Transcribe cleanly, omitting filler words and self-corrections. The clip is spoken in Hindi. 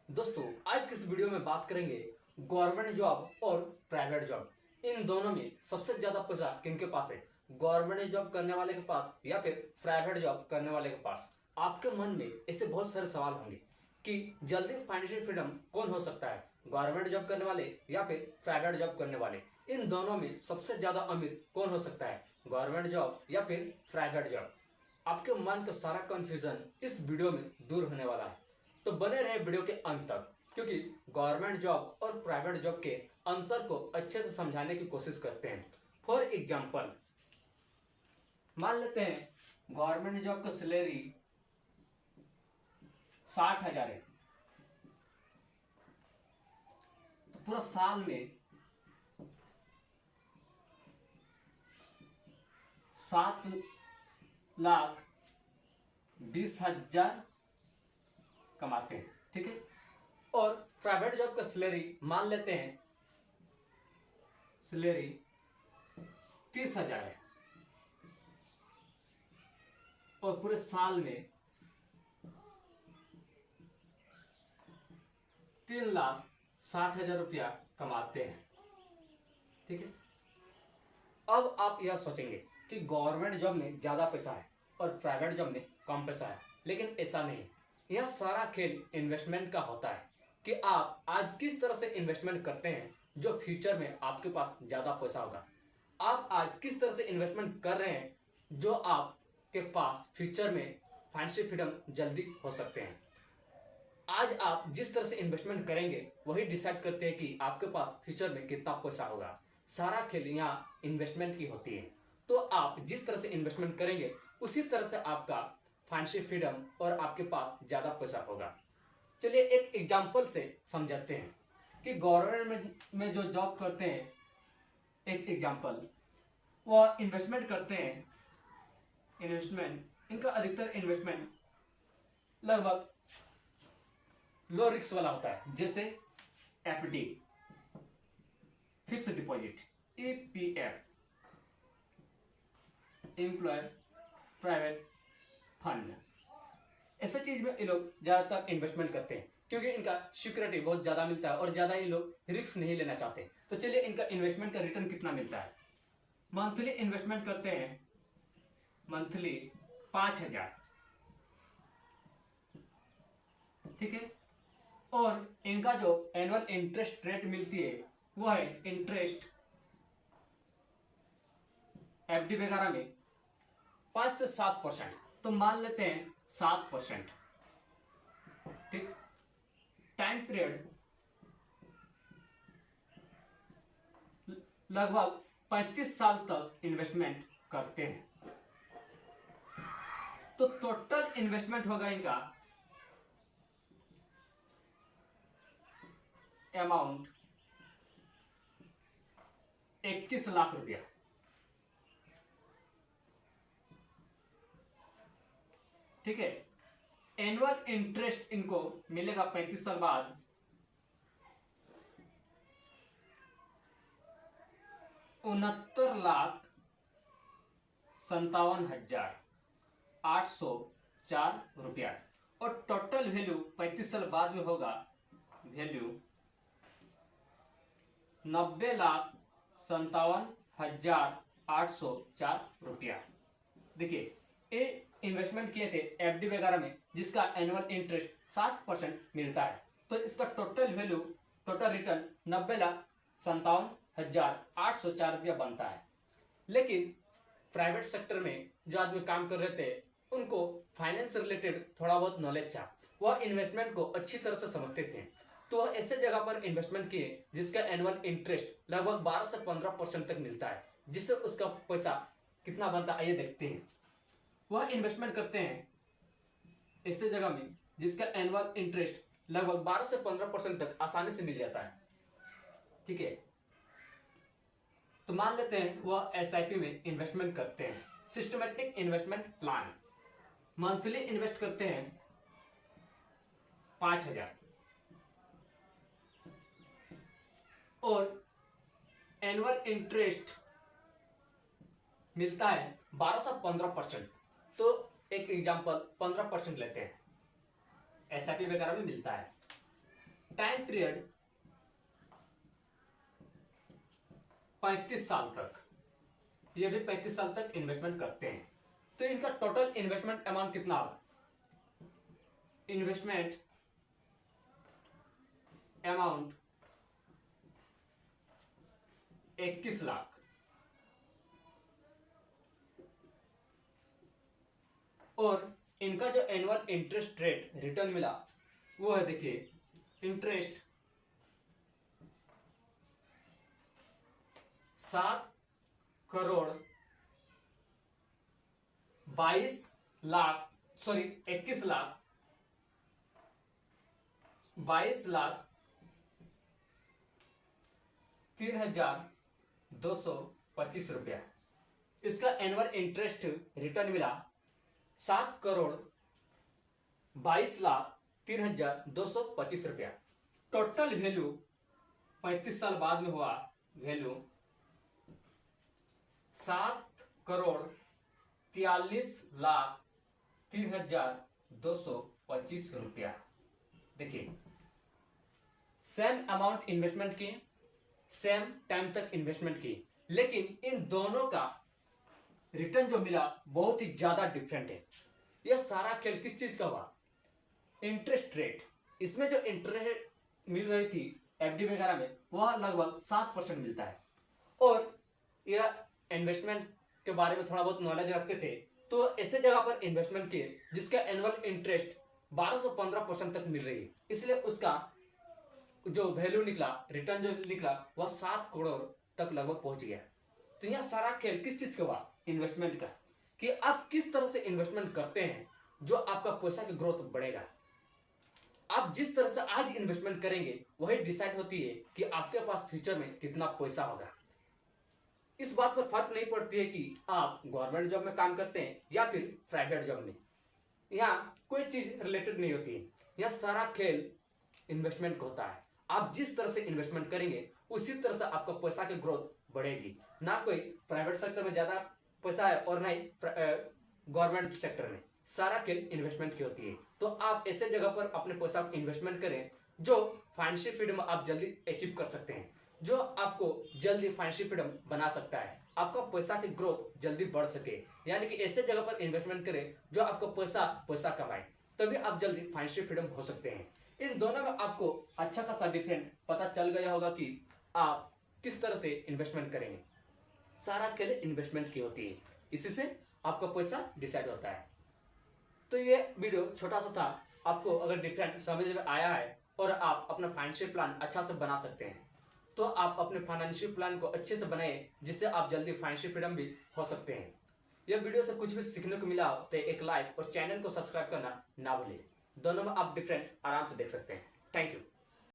दोस्तों, आज के इस वीडियो में बात करेंगे गवर्नमेंट जॉब और प्राइवेट जॉब। इन दोनों में सबसे ज्यादा पैसा किनके पास है, गवर्नमेंट जॉब करने वाले के पास या फिर प्राइवेट जॉब करने वाले के पास। आपके मन में ऐसे बहुत सारे सवाल होंगे कि जल्दी फाइनेंशियल फ्रीडम कौन हो सकता है, गवर्नमेंट जॉब करने वाले या फिर प्राइवेट जॉब करने वाले। इन दोनों में सबसे ज्यादा अमीर कौन हो सकता है, गवर्नमेंट जॉब या फिर प्राइवेट जॉब। आपके मन का सारा कंफ्यूजन इस वीडियो में दूर होने वाला है, तो बने रहे वीडियो के अंत तक, क्योंकि गवर्नमेंट जॉब और प्राइवेट जॉब के अंतर को अच्छे से समझाने की कोशिश करते हैं। फॉर एग्जाम्पल, मान लेते हैं गवर्नमेंट जॉब का सैलरी 60,000 है, तो पूरा साल में 7,20,000 कमाते हैं, ठीक है। और प्राइवेट जॉब का सैलरी मान लेते हैं सैलरी 30,000 है और पूरे साल में 3,60,000 रुपया कमाते हैं, ठीक है। अब आप यह सोचेंगे कि गवर्नमेंट जॉब में ज्यादा पैसा है और प्राइवेट जॉब में कम पैसा है, लेकिन ऐसा नहीं है। यह सारा खेल इन्वेस्टमेंट का होता है कि आप आज किस तरह से इन्वेस्टमेंट करते हैं जो फ्यूचर में आपके पास ज्यादा पैसा होगा। आप आज किस तरह से इन्वेस्टमेंट कर रहे हैं जो आपके पास फ्यूचर में फाइनेंशियल फ्रीडम जल्दी हो सकते हैं। आज आप जिस तरह से इन्वेस्टमेंट करेंगे वही डिसाइड करते हैं कि आपके पास फ्यूचर में कितना पैसा होगा। सारा खेल यहाँ इन्वेस्टमेंट की होती है, तो आप जिस तरह से इन्वेस्टमेंट करेंगे उसी तरह से आपका फाइनेंशियल फ्रीडम और आपके पास ज्यादा पैसा होगा। चलिए एक एग्जांपल से समझाते हैं कि गवर्नमेंट में जो जॉब करते हैं, एक एग्जांपल, वो इन्वेस्टमेंट करते हैं। इनका अधिकतर इन्वेस्टमेंट लगभग लो रिस्क वाला होता है, जैसे FD, fix deposit, EPF, employer private fund. ऐसे चीज में ये लोग ज्यादातर इन्वेस्टमेंट करते हैं क्योंकि इनका सिक्योरिटी बहुत ज्यादा मिलता है और ज्यादा ये लोग रिस्क नहीं लेना चाहते। तो चलिए इनका इन्वेस्टमेंट का रिटर्न कितना मिलता है। मंथली इन्वेस्टमेंट करते हैं, मंथली 5,000, ठीक है। और इनका जो एनुअल इंटरेस्ट रेट मिलती है वो है इंटरेस्ट एफडी वगैरह में 5 से 7%। तो मान लेते हैं 7%, ठीक। टाइम पीरियड लगभग 35 साल तक इन्वेस्टमेंट करते हैं, तो टोटल इन्वेस्टमेंट होगा इनका अमाउंट 21 लाख रुपया, ठीक है। एनुअल इंटरेस्ट इनको मिलेगा 35 साल बाद 69,57,804 रुपया। और टोटल वैल्यू 35 साल बाद में होगा वैल्यू 90,57,804 रुपया। देखिए, ये इन्वेस्टमेंट किए थे एफडी वगैरह में जिसका एनुअल इंटरेस्ट 7% मिलता है, तो इसका टोटल वैल्यू, टोटल रिटर्न 90,57,804 रुपया बनता है। लेकिन प्राइवेट सेक्टर में जो आदमी काम कर रहे थे उनको फाइनेंस रिलेटेड थोड़ा बहुत नॉलेज था, वह इन्वेस्टमेंट को अच्छी तरह से समझते थे, तो वह ऐसे जगह पर इन्वेस्टमेंट किए जिसका एनुअल इंटरेस्ट लगभग 12 से 15% तक मिलता है, जिससे उसका पैसा कितना बनता है आइए देखते हैं। वह इन्वेस्टमेंट करते हैं ऐसे जगह में जिसका एनुअल इंटरेस्ट लगभग 12 से 15% तक आसानी से मिल जाता है, ठीक है। तो मान लेते हैं वह एसआईपी में इन्वेस्टमेंट करते हैं, systematic investment plan. Monthly invest करते हैं 5,000 और एनुअल इंटरेस्ट मिलता है 12 से 15%। तो एक एग्जांपल 15% लेते हैं, एसआईपी वगैरह में मिलता है। टाइम पीरियड 35 साल तक, ये भी 35 साल तक इन्वेस्टमेंट करते हैं। तो इनका टोटल इन्वेस्टमेंट अमाउंट कितना होगा? Investment amount 21 lakh. और इनका जो एनुअल इंटरेस्ट रेट रिटर्न मिला वो है, देखिए, इंटरेस्ट 21,03,225 रुपया। इसका एनुअल इंटरेस्ट रिटर्न मिला 7,22,03,225 रुपया। टोटल वैल्यू 35 साल बाद में हुआ वैल्यू 7,43,03,225 रुपया। देखिए, सेम अमाउंट इन्वेस्टमेंट की, सेम टाइम तक इन्वेस्टमेंट की, लेकिन इन दोनों का रिटर्न जो मिला बहुत ही ज्यादा डिफरेंट है। यह सारा खेल किस चीज का हुआ? Interest rate. इसमें जो इंटरेस्ट मिल रही थी एफडी वगैरह में, वह लगभग 7% मिलता है। और यह इन्वेस्टमेंट के बारे में थोड़ा बहुत नॉलेज रखते थे, तो ऐसे जगह पर इन्वेस्टमेंट किए जिसका एनुअल इंटरेस्ट 1215% तक मिल रही है, इसलिए उसका जो वैल्यू निकला, रिटर्न जो निकला, वह 7 करोड़ तक लगभग पहुंच गया। तो यह सारा खेल किस चीज का हुआ? इन्वेस्टमेंट का, कि आप किस तरह से इन्वेस्टमेंट करते हैं जो आपका पैसा की ग्रोथ बढ़ेगा। आप जिस तरह से आज इन्वेस्टमेंट करेंगे वही डिसाइड होती है कि आपके पास फ्यूचर में कितना पैसा होगा। इस बात पर फर्क नहीं पड़ती है कि आप गवर्नमेंट जॉब में काम करते हैं या फिर प्राइवेट जॉब में, यहाँ कोई चीज रिलेटेड नहीं होती है। यह सारा खेल इन्वेस्टमेंट का होता है। आप जिस तरह से इन्वेस्टमेंट करेंगे उसी तरह से आपका पैसा की ग्रोथ बढ़ेगी। ना कोई प्राइवेट सेक्टर में ज्यादा पैसा है और ना ही गवर्नमेंट सेक्टर में। सारा खेल इन्वेस्टमेंट की होती है। तो आप ऐसे जगह पर अपने पैसा को इन्वेस्टमेंट करें जो फाइनेंशियल फ्रीडम आप जल्दी अचीव कर सकते हैं, जो आपको जल्दी फाइनेंशियल फ्रीडम बना सकता है, आपका पैसा की ग्रोथ जल्दी बढ़ सके। यानी कि ऐसे जगह पर इन्वेस्टमेंट करें जो आपको पैसा कमाए, तभी आप जल्दी फाइनेंशियल फ्रीडम हो सकते हैं। इन दोनों में आपको अच्छा खासा डिफरेंट पता चल गया होगा कि आप किस तरह से इन्वेस्टमेंट करेंगे। सारा खेल इन्वेस्टमेंट की होती है, इसी से आपका पैसा डिसाइड होता है। तो ये वीडियो छोटा सा था, आपको अगर डिफरेंट समझ में आया है और आप अपना फाइनेंशियल प्लान अच्छा से बना सकते हैं, तो आप अपने फाइनेंशियल प्लान को अच्छे से बनाए, जिससे आप जल्दी फाइनेंशियल फ्रीडम भी हो सकते हैं। यह वीडियो से कुछ भी सीखने को मिला हो तो एक लाइक और चैनल को सब्सक्राइब करना ना भूलिए। दोनों में आप डिफरेंट आराम से देख सकते हैं। Thank you.